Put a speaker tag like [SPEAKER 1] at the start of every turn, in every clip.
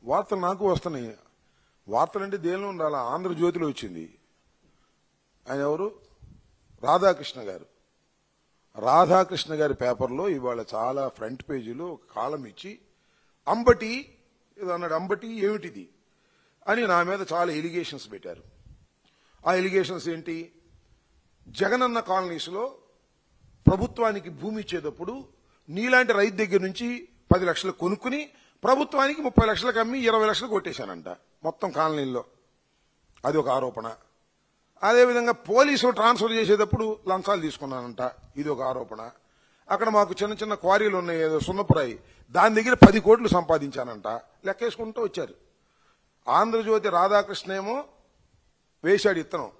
[SPEAKER 1] వార్తలు నాకు వస్తున్నాయి. వార్తలు అంటే దేనిలో ఉండాలా? ఆంధ్రజ్యోతిలో వచ్చింది. ఆయన ఎవరు? రాధాకృష్ణ గారు. రాధాకృష్ణ గారి పేపర్లో ఇవాళ చాలా ఫ్రంట్ పేజీలో ఒక కాలం ఇచ్చి అంబటి ఏదో అన్నాడు. అంబటి ఏమిటిది అని నా మీద చాలా ఎలిగేషన్స్ పెట్టారు. ఆ ఎలిగేషన్స్ ఏంటి? జగనన్న కాలనీస్లో ప్రభుత్వానికి భూమి ఇచ్చేటప్పుడు నీలాంటి రైతు దగ్గర నుంచి 10 లక్షలు కొనుక్కుని ప్రభుత్వానికి 30 లక్షలకు అమ్మి 20 లక్షలు కొట్టేశానంట మొత్తం కాలనీల్లో. అది ఒక ఆరోపణ. అదేవిధంగా పోలీసులు ట్రాన్స్ఫర్ చేసేటప్పుడు లంచాలు తీసుకున్నానంట. ఇది ఒక ఆరోపణ. అక్కడ మాకు చిన్న చిన్న క్వారీలు ఉన్నాయి, ఏదో సున్నపురాయి, దాని దగ్గర 10 కోట్లు సంపాదించానంట. లెక్కేసుకుంటూ వచ్చారు. ఆంధ్రజ్యోతి రాధాకృష్ణ ఏమో వేశాడు ఇత్తనం.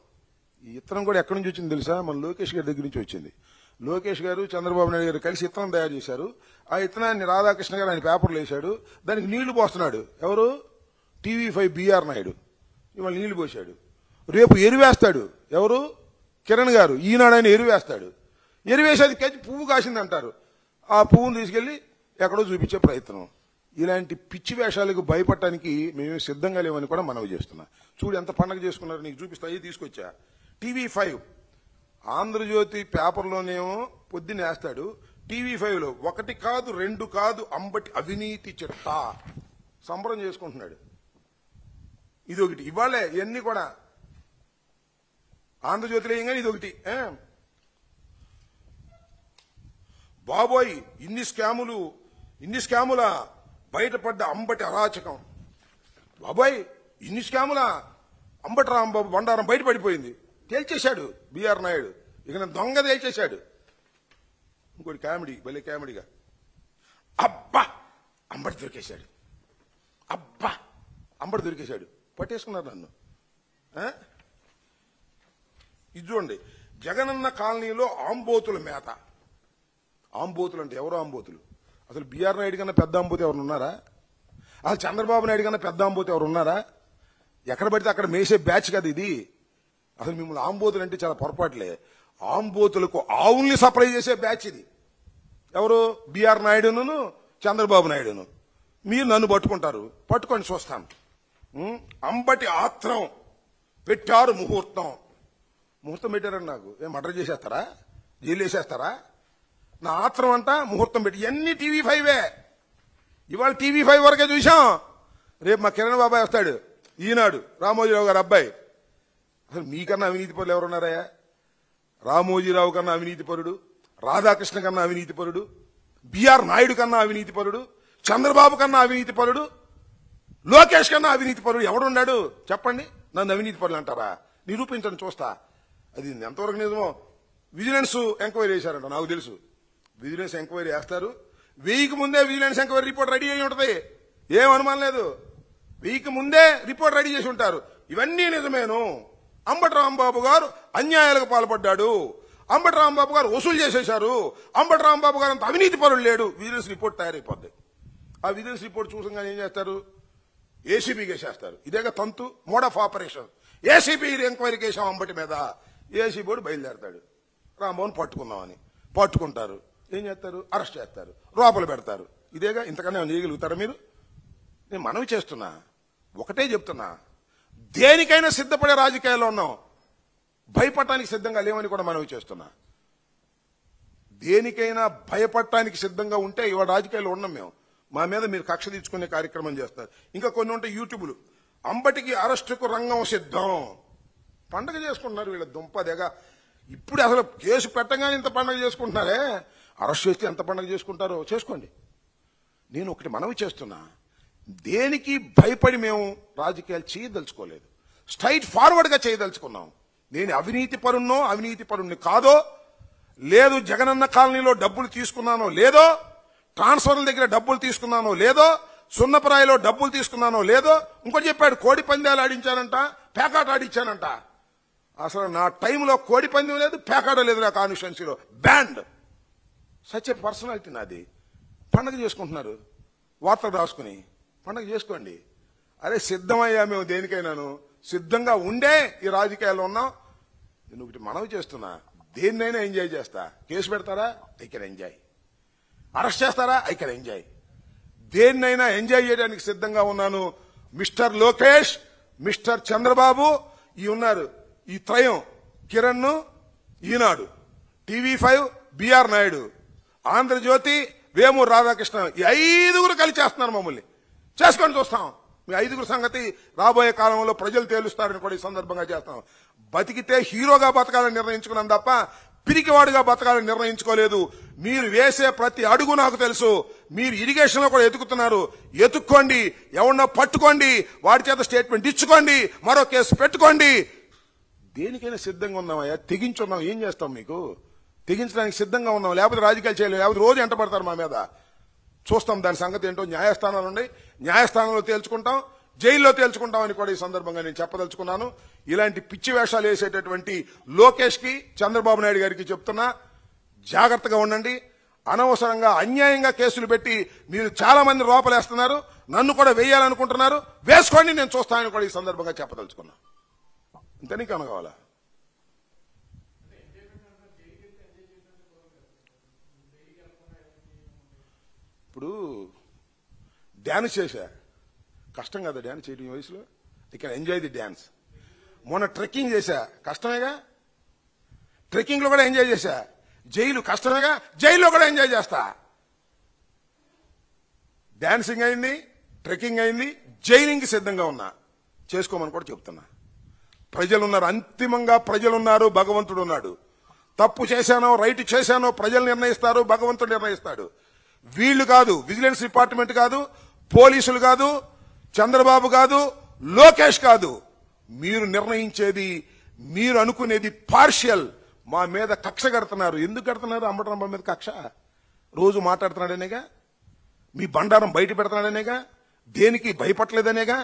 [SPEAKER 1] ఈ ఇత్తనం కూడా ఎక్కడి నుంచి వచ్చింది తెలుసా? మన లోకేష్ గారి దగ్గర నుంచి వచ్చింది. లోకేష్ గారు చంద్రబాబు నాయుడు గారు కలిసి ఇత్తనం తయారు చేశారు. ఆ ఇత్తనాన్ని రాధాకృష్ణ గారు ఆయన పేపర్లో వేశాడు. దానికి నీళ్లు పోస్తున్నాడు ఎవరు? TV5 BR Naidu. ఇవాళ నీళ్లు పోశాడు. రేపు ఎరువేస్తాడు ఎవరు? కిరణ్ గారు. ఈనాడు ఆయన ఎరువేస్తాడు. ఎరువేసేది కచ్చి పువ్వు కాసింది అంటారు. ఆ పువ్వును తీసుకెళ్లి ఎక్కడో చూపించే ప్రయత్నం. ఇలాంటి పిచ్చి వేషాలకు భయపడటానికి మేము సిద్ధంగా లేవని కూడా మనవి చేస్తున్నా. చూడు ఎంత పండగ చేసుకున్నారు, నీకు చూపిస్తా. అయ్యి తీసుకొచ్చా. TV5 ఆంధ్రజ్యోతి పేపర్లోనేమో పొద్దున్న వేస్తాడు. TV5లో 1 కాదు 2 కాదు అంబటి అవినీతి చిట్టా సంబరం చేసుకుంటున్నాడు. ఇదొకటి. ఇవాళే ఇవన్నీ కూడా ఆంధ్రజ్యోతిలో ఏం కానీ ఇదొకటి. బాబోయ్ ఇన్ని స్కాముల బయటపడ్డ అంబటి అరాచకం. బాబోయ్ ఇన్ని స్కాముల అంబటి రాంబాబు బండారం బయటపడిపోయింది. తేల్చేశాడు బిఆర్ నాయుడు. ఇక నేను దొంగ తేల్చేశాడు. ఇంకోటి కామెడీ, భలే కామెడీగా, అబ్బా అంబటి దొరికేశాడు, అబ్బా అంబటి దొరికేశాడు. పట్టేసుకున్నారు నన్ను. ఇది చూడండి, జగనన్న కాలనీలో ఆంబోతుల మేత. ఆంబోతులు అంటే ఎవరు ఆంబోతులు? అసలు బిఆర్ నాయుడు కన్నా పెద్ద ఆంబోతు ఎవరు ఉన్నారా? అసలు చంద్రబాబు నాయుడు కన్నా పెద్ద ఆంబోతు ఎవరు ఉన్నారా? ఎక్కడ పడితే అక్కడ మేసే బ్యాచ్ కదా ఇది. అసలు మిమ్మల్ని ఆంబోతులు అంటే చాలా పొరపాట్లే. ఆంబోతులకు ఆవుల్ని సప్లై చేసే బ్యాచ్ ఇది. ఎవరు? బిఆర్ నాయుడును చంద్రబాబు నాయుడును. మీరు నన్ను పట్టుకుంటారు, పట్టుకొని చూస్తాను. అంబటి ఆత్రం పెట్టారు ముహూర్తం. ముహూర్తం పెట్టారని నాకు ఏం మర్డర్ చేసేస్తారా? జైలు వేసేస్తారా? నా ఆత్రం అంట ముహూర్తం పెట్టి. ఇవన్నీ TV5. ఇవాళ TV5 వరకే చూసాం. రేపు మా కిరణ్ బాబాయ్ వస్తాడు, ఈనాడు రామోజీరావు గారు అబ్బాయి. అసలు మీకన్నా అవినీతి పరులు ఎవరున్నారయ్యా? రామోజీరావు కన్నా అవినీతి పరుడు, రాధాకృష్ణ కన్నా అవినీతి పరుడు, బిఆర్ నాయుడు కన్నా అవినీతి పరుడు, చంద్రబాబు కన్నా అవినీతి పరుడు, లోకేష్ కన్నా అవినీతి పరుడు ఎవడున్నాడు చెప్పండి? నన్ను అవినీతి పరులు అంటారా? నిరూపించండి చూస్తా. అది ఎంతవరకు నిజమో. విజిలెన్స్ ఎంక్వైరీ చేశారంట, నాకు తెలుసు. విజిలెన్స్ ఎంక్వైరీ చేస్తారు. 1000కి ముందే విజిలెన్స్ ఎంక్వైరీ రిపోర్ట్ రెడీ అయి ఉంటుంది. ఏం అనుమానం లేదు. 1000కి ముందే రిపోర్ట్ రెడీ చేసి ఉంటారు. ఇవన్నీ నిజమేను. అంబటి రాంబాబు గారు అన్యాయాలకు పాల్పడ్డాడు, అంబటి రాంబాబు గారు వసూలు చేసేశారు, అంబటి రాంబాబు గారు అంత అవినీతి పరులు లేడు. విజిలెన్స్ రిపోర్ట్ తయారైపోద్ది. ఆ విజిలెన్స్ రిపోర్ట్ చూసంగా ఏం చేస్తారు? ఏసీబీకి వేసేస్తారు. ఇదేగా తంతు, మోడ్ ఆఫ్ ఆపరేషన్. ఏసీబీ ఎంక్వైరీకి వేసాం అంబటి మీద. ఏసీబీ బయలుదేరతాడు, రాంబాబుని పట్టుకుందామని. పట్టుకుంటారు. ఏం చేస్తారు? అరెస్ట్ చేస్తారు, లోపల పెడతారు. ఇదేగా. ఇంతకన్నా చేయగలుగుతారా మీరు? నేను మనవి చేస్తున్నా, ఒకటే చెప్తున్నా, దేనికైనా సిద్ధపడే రాజకీయాల్లో ఉన్నాం. భయపడటానికి సిద్ధంగా లేవని కూడా మనవి చేస్తున్నా. దేనికైనా భయపడటానికి సిద్ధంగా ఉంటే ఇవాళ రాజకీయాల్లో ఉన్నాం మేము. మా మీద మీరు కక్ష తీర్చుకునే కార్యక్రమం చేస్తారు. ఇంకా కొన్ని ఉంటాయి యూట్యూబ్లు. అంబటికి అరెస్టుకు రంగం సిద్ధం. పండగ చేసుకుంటున్నారు వీళ్ళ దుంపదేగా. ఇప్పుడు అసలు కేసు పెట్టగానే ఇంత పండగ చేసుకుంటున్నారే. అరెస్ట్ చేస్తే ఎంత పండగ చేసుకుంటారో చేసుకోండి. నేను ఒకటి మనవి చేస్తున్నా, దేనికి భయపడి మేము రాజకీయాలు చేయదలుచుకోలేదు. స్ట్రైట్ ఫార్వర్డ్ గా చేయదలుచుకున్నాం. నేను అవినీతి పరుణ్ణి కాదో, లేదు జగనన్న కాలనీలో డబ్బులు తీసుకున్నానో లేదో, ట్రాన్స్ఫర్ల దగ్గర డబ్బులు తీసుకున్నానో లేదో, సున్నపరాయిలో డబ్బులు తీసుకున్నానో లేదో. ఇంకోటి చెప్పాడు, కోడి పందాలు ఆడించానంట, పేకాట ఆడించానంట. అసలు నా టైంలో కోడి పందెం లేదు, పేకాట లేదు నా కాన్స్టిట్యున్సీలో. బ్యాండ్. సచ్ ఏ పర్సనాలిటీ నాది. పండగ చేసుకుంటున్నారు వార్తలు రాసుకుని. పండగ చేసుకోండి. అరే సిద్ధమయ్యా మేము దేనికైనాను. సిద్ధంగా ఉండే ఈ రాజకీయాల్లో ఉన్నాం. నేను ఒకటి మనవి చేస్తున్నా, దేన్నైనా ఎంజాయ్ చేస్తా. కేసు పెడతారా? They can enjoy. అరెస్ట్ చేస్తారా? I can enjoy. దేన్నైనా ఎంజాయ్ చేయడానికి సిద్ధంగా ఉన్నాను. మిస్టర్ లోకేష్, మిస్టర్ చంద్రబాబు ఈ ఉన్నారు, ఈ త్రయం, కిరణ్, ఈనాడు, TV5, బిఆర్ నాయుడు, ఆంధ్రజ్యోతి, వేమూరు రాధాకృష్ణ, ఈ 5గురు కలిసి చేస్తున్నారు. మమ్మల్ని చేసుకొని చూస్తాం. మీ 5గురు సంగతి రాబోయే కాలంలో ప్రజలు తేలుస్తారని కూడా ఈ సందర్భంగా చేస్తాం. బతికితే హీరోగా బతకాలని నిర్ణయించుకున్నాం తప్ప పిరికివాడుగా బతకాలని నిర్ణయించుకోలేదు. మీరు వేసే ప్రతి అడుగు నాకు తెలుసు. మీరు ఇరిగేషన్ లో కూడా ఎతుకుతున్నారు. ఎతుక్కోండి, ఎవరినో పట్టుకోండి, వాడి చేత స్టేట్మెంట్ ఇచ్చుకోండి, మరో కేసు పెట్టుకోండి. దేనికైనా సిద్ధంగా ఉన్నామయ్యా. తెగించున్నాం. ఏం చేస్తాం? మీకు తెగించడానికి సిద్ధంగా ఉన్నాం. లేకపోతే రాజకీయాలు చేయలేము. లేకపోతే రోజు ఎంటపడతారు మా మీద. చూస్తాం దాని సంగతి ఏంటో. న్యాయస్థానాలు ఉన్నాయి, న్యాయస్థానంలో తేల్చుకుంటాం, జైల్లో తేల్చుకుంటామని కూడా ఈ సందర్భంగా నేను చెప్పదలుచుకున్నాను. ఇలాంటి పిచ్చి వేషాలు వేసేటటువంటి లోకేష్ కి, చంద్రబాబు నాయుడు గారికి చెప్తున్నా, జాగ్రత్తగా ఉండండి. అనవసరంగా అన్యాయంగా కేసులు పెట్టి మీరు చాలా మంది లోపలేస్తున్నారు. నన్ను కూడా వేయాలనుకుంటున్నారు. వేసుకోండి, నేను చూస్తానని కూడా ఈ సందర్భంగా చెప్పదలుచుకున్నా. ఇంత నీకు అనగావాలా? ఇప్పుడు డ్యాన్స్ చేశా, కష్టం కదా డ్యాన్స్ చేయడం ఈ వయసులో. I can enjoy the dance. మొన్న ట్రెక్కింగ్ చేశా, కష్టమేగా. ట్రెక్కింగ్ లో కూడా ఎంజాయ్ చేశా. జైలు కష్టమేగా, జైల్లో కూడా ఎంజాయ్ చేస్తా. డాన్సింగ్ అయింది, ట్రెక్కింగ్ అయింది, జైలింగ్ సిద్ధంగా ఉన్నా. చేసుకోమని కూడా చెప్తున్నా. ప్రజలున్నారు, అంతిమంగా ప్రజలున్నారు, భగవంతుడు ఉన్నాడు. తప్పు చేశానో రైట్ చేశానో ప్రజలు నిర్ణయిస్తారు, భగవంతుడు నిర్ణయిస్తాడు. వీళ్లు కాదు, విజిలెన్స్ డిపార్ట్మెంట్ కాదు, పోలీసులు కాదు, చంద్రబాబు కాదు, లోకేష్ కాదు. మీరు నిర్ణయించేది, మీరు అనుకునేది పార్షియల్. మా మీద కక్ష కడుతున్నారు. ఎందుకు కడుతున్నారు? అంబటరాంబ మీద కక్ష. రోజు మాట్లాడుతున్నాడనేగా, మీ బండారం బయట పెడుతున్నాడనేగా, దేనికి భయపడలేదనేగా.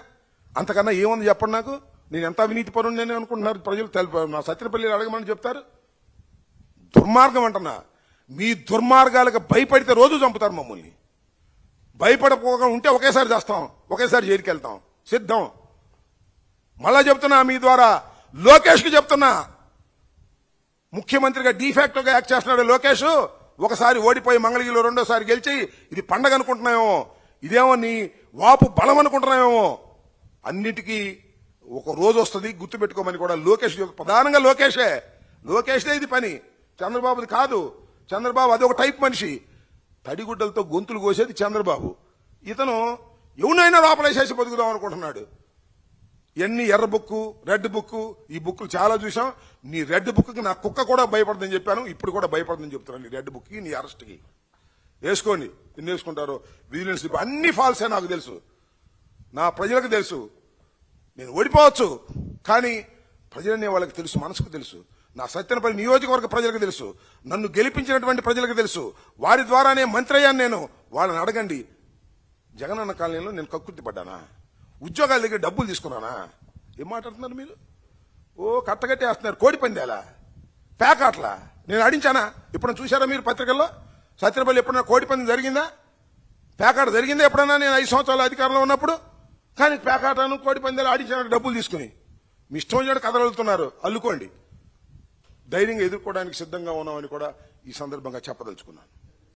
[SPEAKER 1] అంతకన్నా ఏముంది చెప్పండి నాకు. నేను ఎంత అవినీతి పరుణ్ణి అనుకుంటున్నారు ప్రజలు. నా సత్యనపల్లి అడగమని చెప్తారు. దుర్మార్గం అంటున్నా. మీ దుర్మార్గాలకు భయపడితే రోజు చంపుతారు మమ్మల్ని. భయపడకపోగా ఉంటే ఒకేసారి చేస్తాం, ఒకేసారి జైలుకి వెళ్తాం. సిద్ధం. మళ్ళా చెప్తున్నా, మీ ద్వారా లోకేష్ కి చెప్తున్నా, ముఖ్యమంత్రిగా డీఫాక్టోగా యాక్ట్ చేస్తున్నాడు లోకేష్. ఒకసారి ఓడిపోయి మంగళగిరిలో రెండోసారి గెలిచి ఇది పండగ అనుకుంటున్నామేమో, ఇదేమో నీ వాపు బలం అనుకుంటున్నామేమో. అన్నిటికీ ఒక రోజు వస్తుంది, గుర్తుపెట్టుకోమని కూడా లోకేష్, ప్రధానంగా లోకేష్దే ఇది పని. చంద్రబాబుది కాదు. చంద్రబాబు అదొక టైప్ మనిషి. తడిగుడ్డలతో గొంతులు కోసేది చంద్రబాబు. ఇతను ఎవరినైనా లోపలేసేసి బతుకుదాం అనుకుంటున్నాడు. ఎన్ని ఎర్ర బుక్కు, రెడ్ బుక్కు, ఈ బుక్కులు చాలా చూసాం. నీ రెడ్ బుక్కి నా కుక్క కూడా భయపడదని చెప్పాను, ఇప్పుడు కూడా భయపడదని చెప్తున్నాను. నీ రెడ్ బుక్కి, నీ అరెస్ట్కి వేసుకోండి. ఎన్ని వేసుకుంటారో విజిలెన్స్ అన్ని ఫాల్సే నాకు తెలుసు, నా ప్రజలకు తెలుసు. నేను ఓడిపోవచ్చు, కానీ ప్రజలనే వాళ్ళకి తెలుసు, మనసుకు తెలుసు. నా సత్యనపల్లి నియోజకవర్గ ప్రజలకు తెలుసు, నన్ను గెలిపించినటువంటి ప్రజలకు తెలుసు. వారి ద్వారానే మంత్రి అయ్యాను నేను. వాళ్ళని అడగండి. జగనన్న కాలనీలో నేను కక్కుర్తి పడ్డానా? ఉద్యోగాల దగ్గర డబ్బులు తీసుకున్నానా? ఏం మాట్లాడుతున్నారు మీరు? ఓ కట్టగట్టి వేస్తున్నారు. కోడి పందేలా, పేకాట్లా నేను ఆడించానా? ఎప్పుడైనా చూసారా మీరు పత్రికల్లో? సత్యనపల్లి ఎప్పుడైనా కోడి పందెం జరిగిందా? పేకాట జరిగిందా ఎప్పుడైనా నేను 5 సంవత్సరాల అధికారంలో ఉన్నప్పుడు? కానీ పేకాటను కోడి పందేలు ఆడించాను డబ్బులు తీసుకుని. మీ ఇష్టం వచ్చినట్టు కథలుతున్నారు, అల్లుకోండి. ధైర్యంగా ఎదుర్కోవడానికి సిద్ధంగా ఉన్నామని కూడా ఈ సందర్భంగా చెప్పదలుచుకున్నాను.